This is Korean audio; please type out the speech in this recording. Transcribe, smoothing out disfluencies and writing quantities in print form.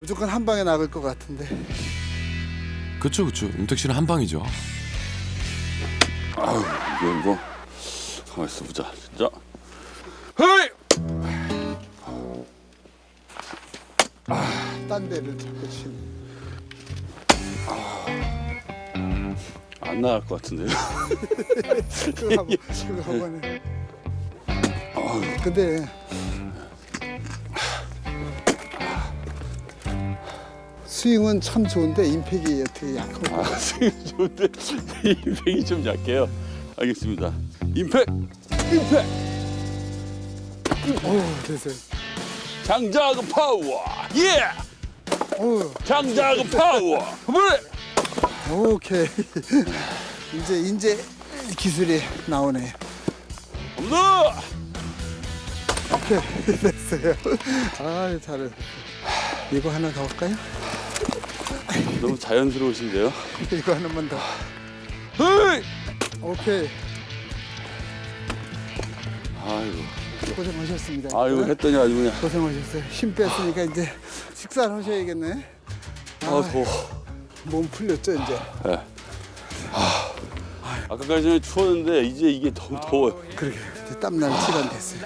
무조건 한 방에 나갈 것 같은데. 그쵸. 윤택 씨는 한 방이죠. 아유 이거 가만 있어 보자 진짜. 헤이. 딴 데를 자꾸 치네. 안 나갈 것 같은데요. 그거 한번 해. 근데 스윙은 참 좋은데 임팩이 어떻게 약한 거. 스윙 좋은데 임팩이 좀 약해요. 알겠습니다. 임팩. 됐어요. 장작은 파워. 예. 오, 장작은 파워. 그래. 오케이. 이제 기술이 나오네. 갑니다. 오케이, 됐어요. 아, 잘했어. 이거 하나 더 할까요? 너무 자연스러우신데요. 이거 하나만 더. 헤이. 오케이. 아이고. 고생하셨습니다. 아이고 했더니 아주 그냥. 고생하셨어요. 힘 뺐으니까 이제 식사를 하셔야겠네. 더워. 몸 풀렸죠 이제. 네. 아까까지는 추웠는데 이제 이게 더 더워요. 그러게 이제 땀날 시간 됐어요.